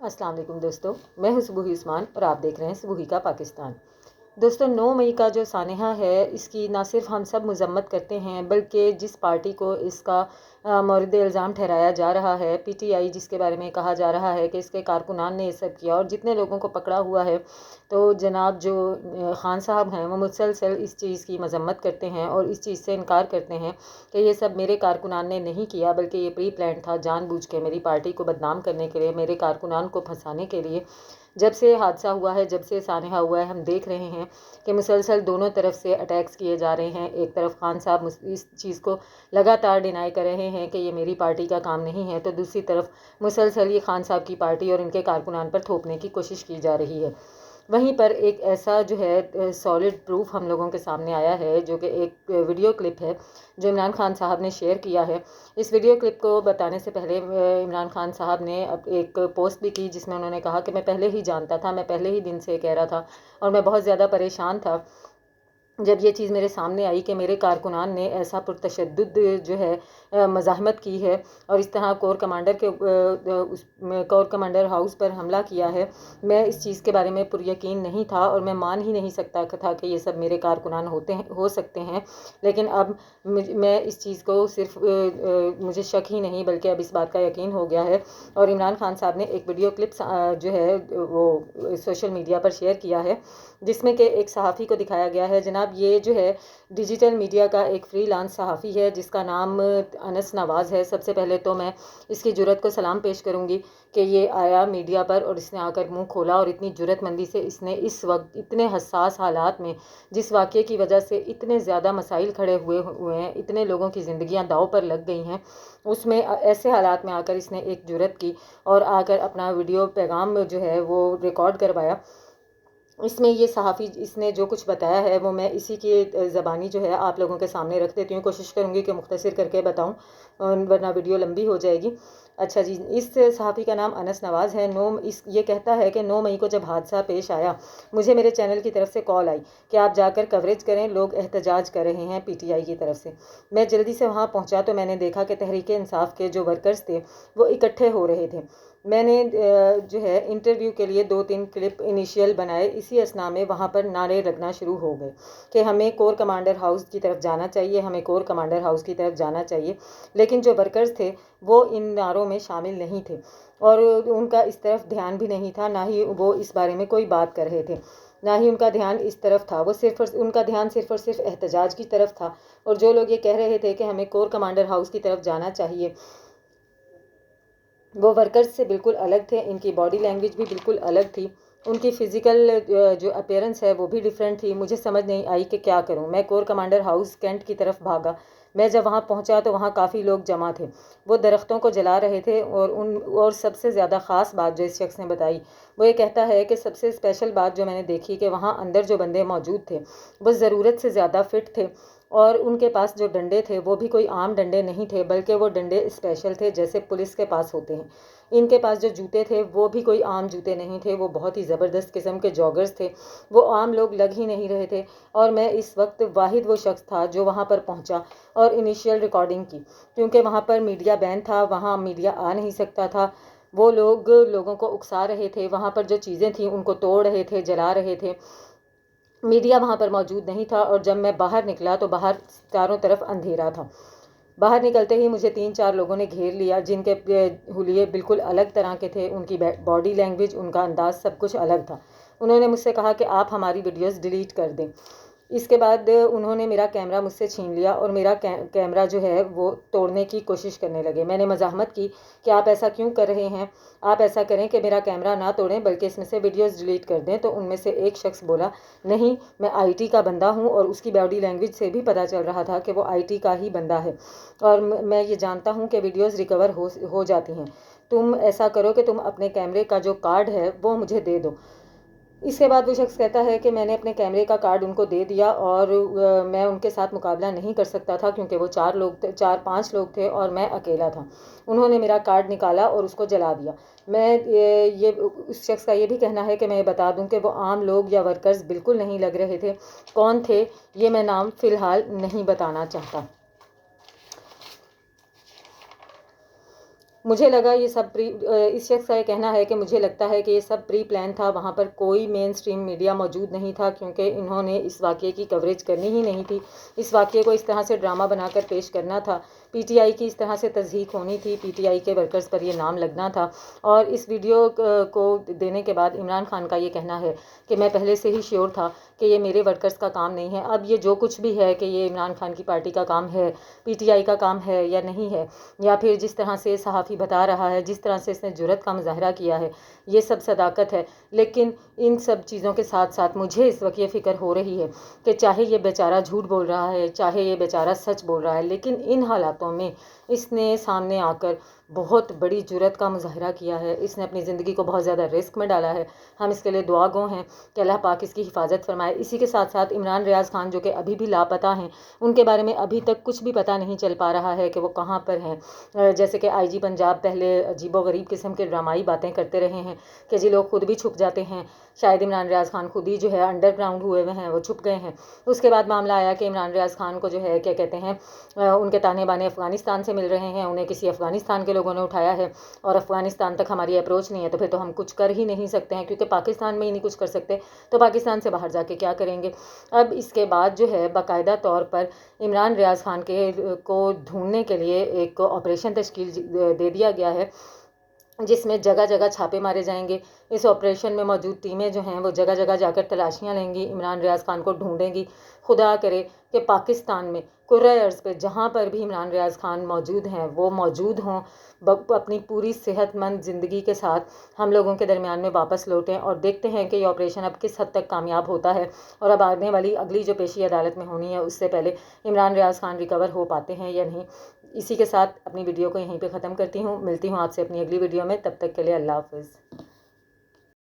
अस्सलाम वालेकुम दोस्तों, मैं हूं सुबुही उस्मान और आप देख रहे हैं सुबुही का पाकिस्तान। दोस्तों 9 मई का जो सानहा है इसकी ना सिर्फ हम सब मजम्मत करते हैं बल्कि जिस पार्टी को इसका मौरिद इल्ज़ाम ठहराया जा रहा है पीटीआई, जिसके बारे में कहा जा रहा है कि इसके कारकुनान ने ये सब किया और जितने लोगों को पकड़ा हुआ है, तो जनाब जो ख़ान साहब हैं वो मुसलसल इस चीज़ की मजम्मत करते हैं और इस चीज़ से इनकार करते हैं कि ये सब मेरे कारकुनान ने नहीं किया, बल्कि ये प्री प्लान था, जानबूझ के मेरी पार्टी को बदनाम करने के लिए, मेरे कारकुनान को फंसाने के लिए। जब से हादसा हुआ है, जब से सानहा हुआ है, हम देख रहे हैं कि मुसलसल दोनों तरफ से अटैक्स किए जा रहे हैं। एक तरफ खान साहब इस चीज़ को लगातार डिनाई कर रहे हैं कि ये मेरी पार्टी का काम नहीं है, तो दूसरी तरफ मुसलसल ये खान साहब की पार्टी और इनके कारकुनान पर थोपने की कोशिश की जा रही है। वहीं पर एक ऐसा जो है सॉलिड प्रूफ हम लोगों के सामने आया है, जो कि एक वीडियो क्लिप है जो इमरान खान साहब ने शेयर किया है। इस वीडियो क्लिप को बताने से पहले इमरान खान साहब ने एक पोस्ट भी की जिसमें उन्होंने कहा कि मैं पहले ही जानता था, मैं पहले ही दिन से कह रहा था और मैं बहुत ज़्यादा परेशान था जब ये चीज़ मेरे सामने आई कि मेरे कारकुनान ने ऐसा पुरतशद्दुद जो है मज़ाहमत की है और इस तरह कोर कमांडर के उस कोर कमांडर हाउस पर हमला किया है। मैं इस चीज़ के बारे में पुरयकीन नहीं था और मैं मान ही नहीं सकता था कि ये सब मेरे कारकुनान हो सकते हैं। लेकिन अब मैं इस चीज़ को सिर्फ मुझे शक ही नहीं बल्कि अब इस बात का यकीन हो गया है। और इमरान खान साहब ने एक वीडियो क्लिप जो है वो सोशल मीडिया पर शेयर किया है जिसमें कि एक सहाफ़ी को दिखाया गया है। जनाब ये जो है डिजिटल मीडिया का एक फ्रीलांस सहाफ़ी है जिसका नाम अनस नवाज़ है। सबसे पहले तो मैं इसकी जुर्रत को सलाम पेश करूंगी कि ये आया मीडिया पर और इसने आकर मुंह खोला और इतनी जुर्रतमंदी से इसने इस वक्त इतने हसास हालात में, जिस वाक़े की वजह से इतने ज़्यादा मसाइल खड़े हुए हैं, इतने लोगों की ज़िंदगियां दाव पर लग गई हैं, उसमें ऐसे हालात में आकर इसने एक जुर्रत की और आकर अपना वीडियो पैगाम जो है वो रिकॉर्ड करवाया। इसमें ये सहाफ़ी इसने जो कुछ बताया है वो मैं इसी की ज़बानी जो है आप लोगों के सामने रख देती हूँ। कोशिश करूँगी कि मुख्तसर करके बताऊँ वरना वीडियो लंबी हो जाएगी। अच्छा जी, इस सहाफ़ी का नाम अनस नवाज़ है। ये कहता है कि 9 मई को जब हादसा पेश आया, मुझे मेरे चैनल की तरफ से कॉल आई कि आप जाकर कवरेज करें, लोग एहतजाज कर रहे हैं पीटीआई की तरफ से। मैं जल्दी से वहाँ पहुँचा तो मैंने देखा कि तहरीक इंसाफ के जो वर्कर्स थे वो इकट्ठे हो रहे थे। मैंने जो है इंटरव्यू के लिए 2-3 क्लिप इनिशियल बनाए। इसी असना में वहाँ पर नारे लगना शुरू हो गए कि हमें कोर कमांडर हाउस की तरफ जाना चाहिए, हमें कोर कमांडर हाउस की तरफ जाना चाहिए। लेकिन जो वर्कर्स थे वो इन नारों में शामिल नहीं थे और उनका इस तरफ ध्यान भी नहीं था, ना ही वो इस बारे में कोई बात कर रहे थे, ना ही उनका ध्यान इस तरफ था। वो उनका ध्यान सिर्फ और सिर्फ एहतजाज की तरफ था। और जो लोग ये कह रहे थे कि हमें कोर कमांडर हाउस की तरफ जाना चाहिए, वो वर्कर्स से बिल्कुल अलग थे। इनकी बॉडी लैंग्वेज भी बिल्कुल अलग थी, उनकी फ़िज़िकल जो अपीयरेंस है वो भी डिफरेंट थी। मुझे समझ नहीं आई कि क्या करूं। मैं कोर कमांडर हाउस कैंट की तरफ भागा। मैं जब वहां पहुंचा तो वहां काफ़ी लोग जमा थे, वो दरख्तों को जला रहे थे। और सबसे ज़्यादा ख़ास बात जो इस शख्स ने बताई वो ये कहता है कि सबसे स्पेशल बात जो मैंने देखी कि वहाँ अंदर जो बंदे मौजूद थे वो ज़रूरत से ज़्यादा फ़िट थे और उनके पास जो डंडे थे वो भी कोई आम डंडे नहीं थे, बल्कि वो डंडे स्पेशल थे जैसे पुलिस के पास होते हैं। इनके पास जो जूते थे वो भी कोई आम जूते नहीं थे, वो बहुत ही ज़बरदस्त किस्म के जॉगर्स थे, वो आम लोग लग ही नहीं रहे थे। और मैं इस वक्त वाहिद वो शख्स था जो वहाँ पर पहुँचा और इनिशियल रिकॉर्डिंग की, क्योंकि वहाँ पर मीडिया बैन था, वहाँ मीडिया आ नहीं सकता था। वो लोग लोगों को उकसा रहे थे, वहाँ पर जो चीज़ें थी उनको तोड़ रहे थे, जला रहे थे। मीडिया वहाँ पर मौजूद नहीं था और जब मैं बाहर निकला तो बाहर चारों तरफ अंधेरा था। बाहर निकलते ही मुझे 3-4 लोगों ने घेर लिया जिनके हुलिये बिल्कुल अलग तरह के थे, उनकी बॉडी लैंग्वेज, उनका अंदाज़ सब कुछ अलग था। उन्होंने मुझसे कहा कि आप हमारी वीडियोस डिलीट कर दें। इसके बाद उन्होंने मेरा कैमरा मुझसे छीन लिया और मेरा कैमरा जो है वो तोड़ने की कोशिश करने लगे। मैंने मज़ाहमत की कि आप ऐसा क्यों कर रहे हैं, आप ऐसा करें कि मेरा कैमरा ना तोड़ें बल्कि इसमें से वीडियोस डिलीट कर दें। तो उनमें से एक शख्स बोला, नहीं, मैं आईटी का बंदा हूं और उसकी बॉडी लैंग्वेज से भी पता चल रहा था कि वो आईटी का ही बंदा है और मैं ये जानता हूं कि वीडियोस रिकवर हो जाती हैं। तुम ऐसा करो कि तुम अपने कैमरे का जो कार्ड है वो मुझे दे दो। इसके बाद वो शख्स कहता है कि मैंने अपने कैमरे का कार्ड उनको दे दिया और मैं उनके साथ मुकाबला नहीं कर सकता था क्योंकि वो 4-5 लोग थे और मैं अकेला था। उन्होंने मेरा कार्ड निकाला और उसको जला दिया। मैं ये उस शख्स का ये भी कहना है कि मैं ये बता दूं कि वो आम लोग या वर्कर्स बिल्कुल नहीं लग रहे थे। कौन थे ये मैं नाम फ़िलहाल नहीं बताना चाहता। مجھے لگا یہ سب اس شخص کا یہ کہنا ہے کہ مجھے لگتا ہے کہ یہ سب پری پلان تھا، وہاں پر کوئی مین سٹریم میڈیا موجود نہیں تھا کیونکہ انہوں نے اس واقعے کی کوریج کرنی ہی نہیں تھی، اس واقعے کو اس طرح سے ڈرامہ بنا کر پیش کرنا تھا، پی ٹی آئی کی اس طرح سے تضحیک ہونی تھی، پی ٹی آئی کے ورکرز پر یہ نام لگنا تھا۔ اور اس ویڈیو کو دینے کے بعد عمران خان کا یہ کہنا ہے کہ میں پہلے سے ہی شیور تھا کہ یہ میرے ورکرز کا کام نہیں ہے۔ اب یہ جو کچھ بھی ہے کہ یہ عمران خان کی پارٹی کا کام ہے، پی ٹی آئی کا کام ہے یا نہیں ہے، یا پھر جس طرح سے صحافی بتا رہا ہے، جس طرح سے اس نے جرأت کا مظاہرہ کیا ہے، یہ سب صداقت ہے۔ لیکن ان سب چیزوں کے ساتھ ساتھ مجھے اس وقت یہ فکر ہو رہی ہے کہ چاہے یہ بیچارہ جھوٹ بول رہا ہے، چاہے یہ بیچارہ سچ بول رہا ہے، لیکن ان حالاتوں میں اس نے سامنے آ کر بہت بڑی جرأت کا مظاہرہ کیا ہے، اس نے اپنی زندگی کو بہت زیادہ رسک میں ڈالا ہے۔ ہم اس کے لیے دعا گو ہیں کہ اللہ پاک اس کی حفاظت فرمائے۔ اسی کے ساتھ ساتھ عمران ریاض خان جو کہ ابھی بھی لاپتہ ہیں، ان کے بارے میں ابھی تک کچھ بھی پتہ نہیں چل پا رہا ہے کہ وہ کہاں پر ہیں۔ جیسے کہ آئی جی پنجاب پہلے عجیب و غریب قسم کے ڈرامائی باتیں کرتے رہے ہیں کہ جی لوگ خود بھی چھپ جاتے ہیں، شاید عمران ریاض خان خود ہی جو ہے انڈر گراؤنڈ ہوئے ہوئے ہیں، وہ چھپ گئے ہیں۔ اس کے بعد معاملہ آیا کہ عمران ریاض خان کو جو ہے کیا کہتے ہیں، ان کے تانے بانے افغانستان سے مل رہے ہیں، انہیں کسی افغانستان کے لوگوں نے اٹھایا ہے اور افغانستان تک ہماری اپروچ نہیں ہے، تو پھر تو ہم کچھ کر ہی نہیں سکتے ہیں کیونکہ پاکستان میں ہی نہیں کچھ کر سکتے تو پاکستان سے باہر جا کے کیا کریں گے۔ اب اس کے بعد جو ہے باقاعدہ طور پر عمران ریاض خان کو ڈھونڈنے کے لیے ایک آپریشن تشکیل دے دیا گیا ہے جس میں جگہ جگہ چھاپے مارے جائیں گے۔ اس آپریشن میں موجود ٹیمیں جو ہیں وہ جگہ جگہ جا کر تلاشیاں لیں گی، عمران ریاض خان کو ڈھونڈیں گی۔ خدا کرے کہ پاکستان میں کرۂ ارض پہ جہاں پر بھی عمران ریاض خان موجود ہیں وہ موجود ہوں، اپنی پوری صحت مند زندگی کے ساتھ ہم لوگوں کے درمیان میں واپس لوٹیں، اور دیکھتے ہیں کہ یہ آپریشن اب کس حد تک کامیاب ہوتا ہے اور اب آنے والی اگلی جو پیشی عدالت میں ہونی ہے اس سے پہلے عمران ریاض خان ریکور ہو پاتے ہیں یا نہیں۔ اسی کے ساتھ اپنی ویڈیو کو یہیں پہ ختم کرتی ہوں، ملتی ہوں آپ سے اپنی اگلی ویڈیو میں، تب تک کے لیے اللہ حافظ۔